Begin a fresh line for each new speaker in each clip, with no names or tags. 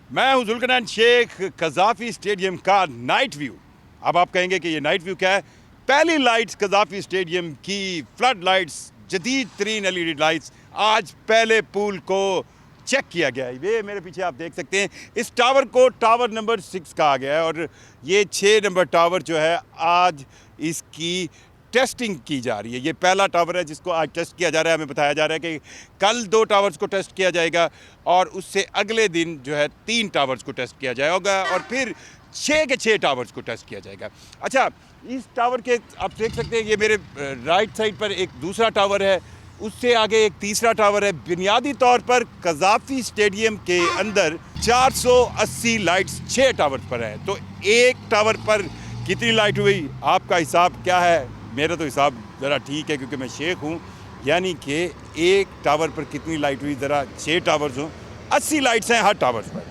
मैं हूं जुल्कनैन शेख, कज़ाफ़ी स्टेडियम का नाइट व्यू। अब आप कहेंगे कि ये नाइट व्यू क्या है? पहली लाइट्स कज़ाफ़ी स्टेडियम की फ्लड लाइट्स, जदीद तरीन एलईडी लाइट्स आज पहले पूल को चेक किया गया है। ये मेरे पीछे आप देख सकते हैं, इस टावर को टावर नंबर 6 कहा गया है और ये 6 नंबर टावर जो है आज इसकी टेस्टिंग की जा रही है। ये पहला टावर है जिसको आज टेस्ट किया जा रहा है। हमें बताया जा रहा है कि कल 2 टावर्स को टेस्ट किया जाएगा और उससे अगले दिन जो है 3 टावर्स को टेस्ट किया जाएगा और फिर 6 के 6 टावर्स को टेस्ट किया जाएगा। अच्छा, इस टावर के आप देख सकते हैं, ये मेरे राइट साइड पर एक दूसरा टावर है, उससे आगे एक तीसरा टावर है। बुनियादी तौर पर कज़ाफ़ी स्टेडियम के अंदर 480 लाइट्स 6 टावर्स पर है। तो एक टावर पर कितनी लाइट हुई, आपका हिसाब क्या है? मेरा तो हिसाब ज़रा ठीक है क्योंकि मैं शेख हूँ, यानी कि एक टावर पर कितनी लाइट हुई, ज़रा 6 टावर्स हों, 80 लाइट्स हैं हर टावर्स पर।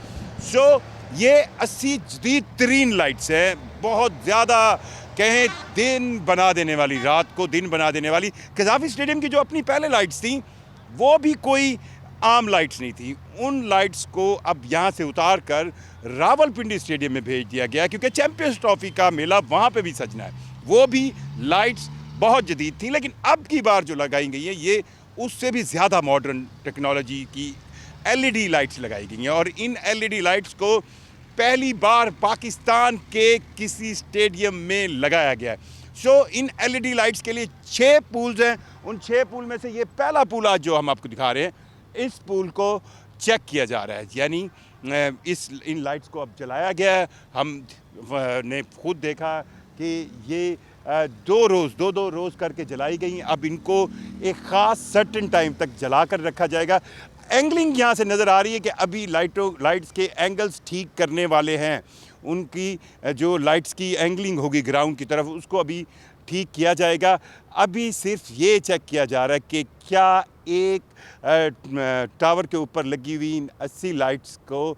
सो ये 80 जदीद तरीन लाइट्स हैं, बहुत ज़्यादा कहें दिन बना देने वाली, रात को दिन बना देने वाली। कज़ाफ़ी स्टेडियम की जो अपनी पहले लाइट्स थी वो भी कोई आम लाइट्स नहीं थी। उन लाइट्स को अब यहाँ से उतार कर रावलपिंडी स्टेडियम में भेज दिया गया क्योंकि चैम्पियंस ट्रॉफी का मेला वहाँ पे भी सजना है। वो भी लाइट्स बहुत जदीद थी, लेकिन अब की बार जो लगाई गई है ये उससे भी ज़्यादा मॉडर्न टेक्नोलॉजी की एलईडी लाइट्स लगाई गई हैं और इन एलईडी लाइट्स को पहली बार पाकिस्तान के किसी स्टेडियम में लगाया गया है। सो इन एलईडी लाइट्स के लिए 6 पूल्स हैं। उन 6 पूल में से ये पहला पूल आज जो हम आपको दिखा रहे हैं, इस पूल को चेक किया जा रहा है, यानी इन लाइट्स को अब जलाया गया है। हम ने खुद देखा कि ये 2 रोज़ करके जलाई गई। अब इनको एक ख़ास सर्टेन टाइम तक जला कर रखा जाएगा। एंगलिंग यहाँ से नज़र आ रही है कि अभी लाइट्स के एंगल्स ठीक करने वाले हैं। उनकी जो लाइट्स की एंगलिंग होगी ग्राउंड की तरफ, उसको अभी ठीक किया जाएगा। अभी सिर्फ ये चेक किया जा रहा है कि क्या एक टावर के ऊपर लगी हुई इन 80 लाइट्स को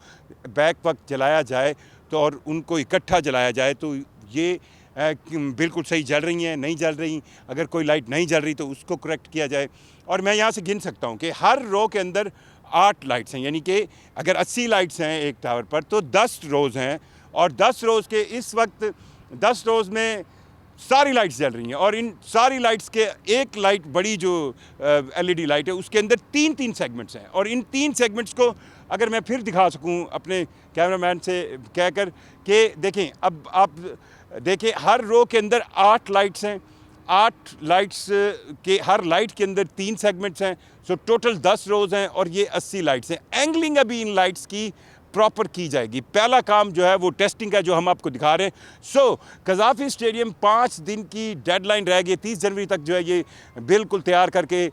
बैक वक्त जलाया जाए तो और उनको इकट्ठा जलाया जाए तो ये बिल्कुल सही जल रही हैं, नहीं जल रही। अगर कोई लाइट नहीं जल रही तो उसको करेक्ट किया जाए। और मैं यहाँ से गिन सकता हूँ कि हर रो के अंदर 8 लाइट्स हैं, यानी कि अगर 80 लाइट्स हैं एक टावर पर तो 10 रोज़ हैं और 10 रोज़ के इस वक्त 10 रोज़ में सारी लाइट्स जल रही हैं और इन सारी लाइट्स के एक लाइट बड़ी जो एलईडी लाइट है उसके अंदर 3-3 सेगमेंट्स हैं और इन 3 सेगमेंट्स को अगर मैं फिर दिखा सकूं अपने कैमरामैन से कहकर कि देखें, अब आप देखिए हर रो के अंदर 8 लाइट्स हैं। 8 लाइट्स के हर लाइट के अंदर 3 सेगमेंट्स हैं। सो टोटल 10 रोज़ हैं और ये 80 लाइट्स हैं। एंगलिंग अभी इन लाइट्स की प्रॉपर की जाएगी। पहला काम जो है वो टेस्टिंग का, जो हम आपको दिखा रहे हैं। सो कज़ाफ़ी स्टेडियम 5 दिन की डेडलाइन रह गई, 30 जनवरी तक जो है ये बिल्कुल तैयार करके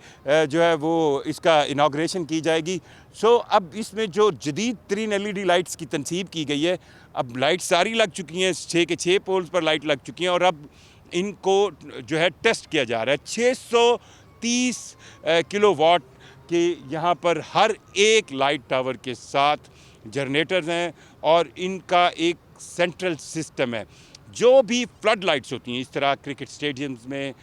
जो है वो इसका इनाग्रेशन की जाएगी। सो अब इसमें जो जदीद तरीन एलईडी लाइट्स की तनसीब की गई है, अब लाइट सारी लग चुकी हैं, 6 के 6 पोल्स पर लाइट लग चुकी हैं और अब इनको जो है टेस्ट किया जा रहा है। 630 किलोवाट के यहाँ पर हर एक लाइट टावर के साथ जनरेटर्स हैं और इनका एक सेंट्रल सिस्टम है। जो भी फ्लड लाइट्स होती हैं इस तरह क्रिकेट स्टेडियम्स में,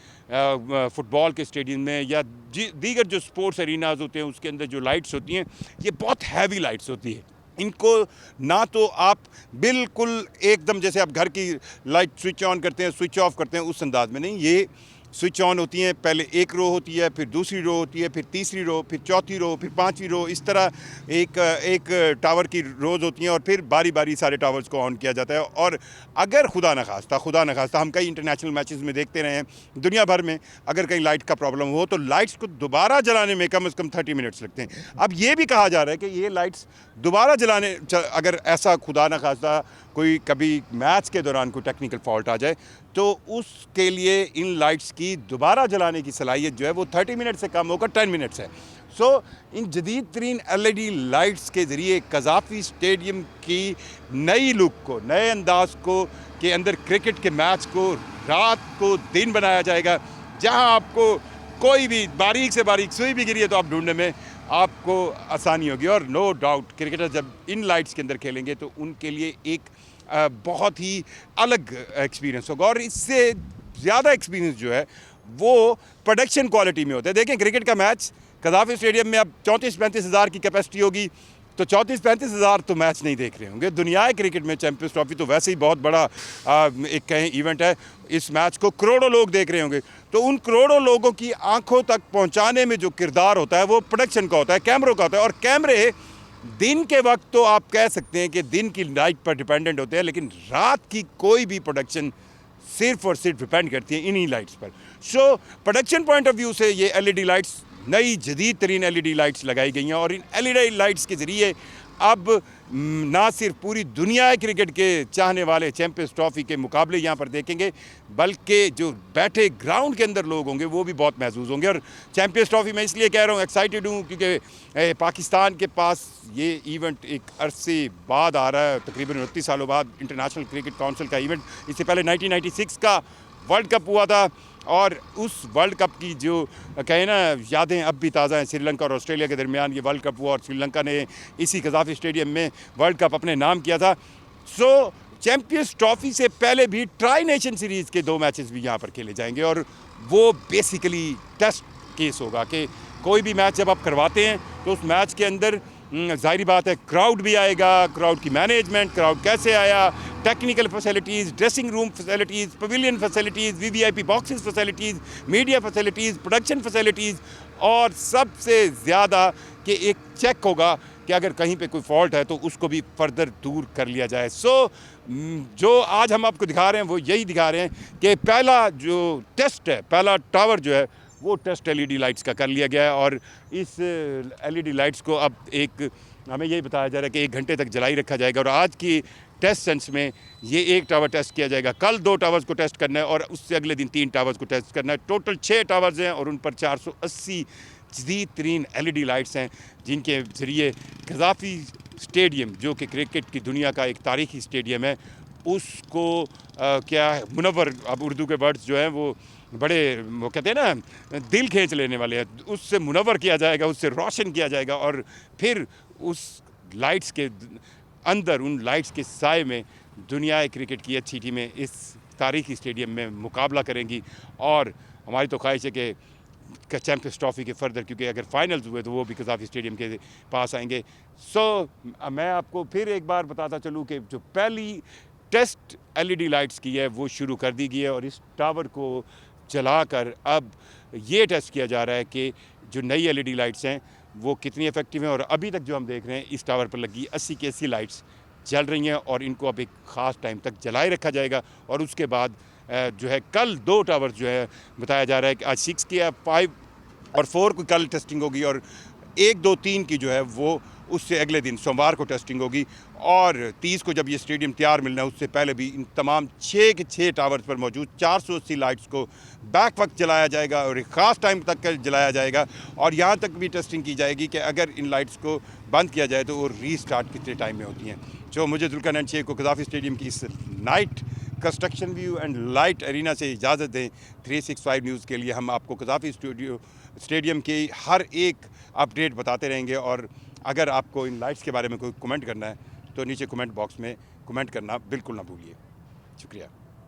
फुटबॉल के स्टेडियम में या दीगर जो स्पोर्ट्स एरिनाज होते हैं उसके अंदर जो लाइट्स होती हैं ये बहुत हैवी लाइट्स होती है। इनको ना तो आप बिल्कुल एकदम जैसे आप घर की लाइट स्विच ऑन करते हैं स्विच ऑफ करते हैं उस अंदाज में नहीं, ये स्विच ऑन होती हैं। पहले एक रो होती है, फिर दूसरी रो होती है, फिर तीसरी रो, फिर चौथी रो, फिर 5वीं रो, इस तरह एक टावर की रोज़ होती हैं और फिर बारी बारी सारे टावर्स को ऑन किया जाता है। और अगर खुदा न खास्ता हम कई इंटरनेशनल मैचेस में देखते रहे हैं दुनिया भर में, अगर कहीं लाइट का प्रॉब्लम हो तो लाइट्स को दोबारा जलाने में कम से कम 30 मिनट्स लगते हैं। अब ये भी कहा जा रहा है कि ये लाइट्स दोबारा जलाने, अगर ऐसा खुदा न खास्ता कोई कभी मैच के दौरान कोई टेक्निकल फॉल्ट आ जाए तो उसके लिए इन लाइट्स की दोबारा जलाने की सलाहियत जो है वो 30 मिनट से कम होकर 10 मिनट्स है। सो इन जदीद तरीन एलईडी लाइट्स के ज़रिए कज़ाफ़ी स्टेडियम की नई लुक को, नए अंदाज को के अंदर क्रिकेट के मैच को रात को दिन बनाया जाएगा। जहां आपको कोई भी बारीक से बारीक सुई भी गिरी है तो आप ढूंढने में आपको आसानी होगी। और नो डाउट क्रिकेटर जब इन लाइट्स के अंदर खेलेंगे तो उनके लिए एक बहुत ही अलग एक्सपीरियंस होगा और इससे ज़्यादा एक्सपीरियंस जो है वो प्रोडक्शन क्वालिटी में होता है। देखें क्रिकेट का मैच कज़ाफ़ी स्टेडियम में अब 34-35 हज़ार की कैपेसिटी होगी, तो 34-35 हज़ार तो मैच नहीं देख रहे होंगे। दुनिया क्रिकेट में चैंपियंस ट्रॉफी तो वैसे ही बहुत बड़ा एक कहें इवेंट है। इस मैच को करोड़ों लोग देख रहे होंगे, तो उन करोड़ों लोगों की आंखों तक पहुंचाने में जो किरदार होता है वो प्रोडक्शन का होता है, कैमरों का होता है। और कैमरे दिन के वक्त तो आप कह सकते हैं कि दिन की लाइट पर डिपेंडेंट होते हैं, लेकिन रात की कोई भी प्रोडक्शन सिर्फ और सिर्फ डिपेंड करती है इन्हीं लाइट्स पर। So production point of view से ये एलईडी लाइट्स, नई जदीद तरीन एलईडी लाइट्स लगाई गई हैं, और इन एलईडी लाइट्स के ज़रिए अब ना सिर्फ पूरी दुनिया क्रिकेट के चाहने वाले चैंपियंस ट्रॉफी के मुकाबले यहाँ पर देखेंगे, बल्कि जो बैठे ग्राउंड के अंदर लोग होंगे वो भी बहुत महसूस होंगे। और चैंपियंस ट्रॉफी मैं इसलिए कह रहा हूँ, एक्साइटेड हूँ, क्योंकि पाकिस्तान के पास ये इवेंट एक अरसे बाद आ रहा है, तकरीबन 29 सालों बाद इंटरनेशनल क्रिकेट काउंसिल का इवेंट। इससे पहले 1996 का वर्ल्ड कप हुआ था, और उस वर्ल्ड कप की जो कहें ना यादें अब भी ताज़ा हैं। श्रीलंका और ऑस्ट्रेलिया के दरमियान ये वर्ल्ड कप हुआ, और श्रीलंका ने इसी कज़ाफ़ी स्टेडियम में वर्ल्ड कप अपने नाम किया था। सो चैंपियंस ट्रॉफ़ी से पहले भी ट्राई नेशन सीरीज़ के 2 मैचेस भी यहाँ पर खेले जाएंगे, और वो बेसिकली टेस्ट केस होगा कि कोई भी मैच जब आप करवाते हैं तो उस मैच के अंदर ज़ाहिर बात है क्राउड भी आएगा, क्राउड की मैनेजमेंट, क्राउड कैसे आया, technical facilities, dressing room facilities, pavilion facilities, VVIP boxes facilities, media facilities, production facilities, और सबसे ज़्यादा कि एक चेक होगा कि अगर कहीं पे कोई फॉल्ट है तो उसको भी फर्दर दूर कर लिया जाए। सो जो आज हम आपको दिखा रहे हैं वो यही दिखा रहे हैं कि पहला जो टेस्ट है, पहला टावर जो है वो टेस्ट एलईडी लाइट्स का कर लिया गया है, और इस एलईडी लाइट्स को अब एक हमें यही बताया जा रहा है कि 1 घंटे तक जलाई रखा जाएगा। और आज की टेस्ट सेंस में ये 1 टावर टेस्ट किया जाएगा, कल 2 टावर्स को टेस्ट करना है, और उससे अगले दिन 3 टावर्स को टेस्ट करना है। टोटल 6 टावर्स हैं, और उन पर 480 जदीद तरीन एलईडी लाइट्स हैं, जिनके ज़रिए कज़ाफ़ी स्टेडियम, जो कि क्रिकेट की दुनिया का एक तारीखी स्टेडियम है, उसको क्या है मुनव्वर, अब उर्दू के वर्ड्स जो हैं वो बड़े, वो कहते हैं ना, दिल खींच लेने वाले हैं, उससे मुनव्वर किया जाएगा, उससे रोशन किया जाएगा, और फिर उस लाइट्स के अंदर, उन लाइट्स के साए में दुनिया क्रिकेट की अच्छी टीमें इस तारीखी स्टेडियम में मुकाबला करेंगी। और हमारी तो ख्वाहिश है कि चैंपियंस ट्रॉफी के फर्दर, क्योंकि अगर फाइनल्स हुए तो वो भी कज़ाफ़ी स्टेडियम के पास आएंगे। सो मैं आपको फिर एक बार बताता चलूँ कि जो पहली टेस्ट एलईडी लाइट्स की है वो शुरू कर दी गई है, और इस टावर को जलाकर अब ये टेस्ट किया जा रहा है कि जो नई एलईडी लाइट्स हैं वो कितनी इफेक्टिव हैं। और अभी तक जो हम देख रहे हैं इस टावर पर लगी 80 की 80 लाइट्स जल रही हैं, और इनको अब एक ख़ास टाइम तक जलाए रखा जाएगा। और उसके बाद जो है कल 2 टावर जो है बताया जा रहा है कि आज 6 की, 5 और 4 की कल टेस्टिंग होगी, और 1, 2, 3 की जो है वो उससे अगले दिन सोमवार को टेस्टिंग होगी। और 30 को जब ये स्टेडियम तैयार मिलना है उससे पहले भी इन तमाम 6 के 6 टावर्स पर मौजूद 480 लाइट्स को बैक वक्त जलाया जाएगा, और एक ख़ास टाइम तक जलाया जाएगा। और यहाँ तक भी टेस्टिंग की जाएगी कि अगर इन लाइट्स को बंद किया जाए तो वो रीस्टार्ट कितने टाइम में होती हैं। जो मुझे जुल्कारनैन शेख को कज़ाफ़ी स्टेडियम की इस night construction view and light arena से इजाज़त दें। 365 न्यूज़ के लिए हम आपको कज़ाफ़ी स्टेडियम की हर एक अपडेट बताते रहेंगे, और अगर आपको इन लाइट्स के बारे में कोई कमेंट करना है तो नीचे कमेंट बॉक्स में कमेंट करना बिल्कुल ना भूलिए। शुक्रिया।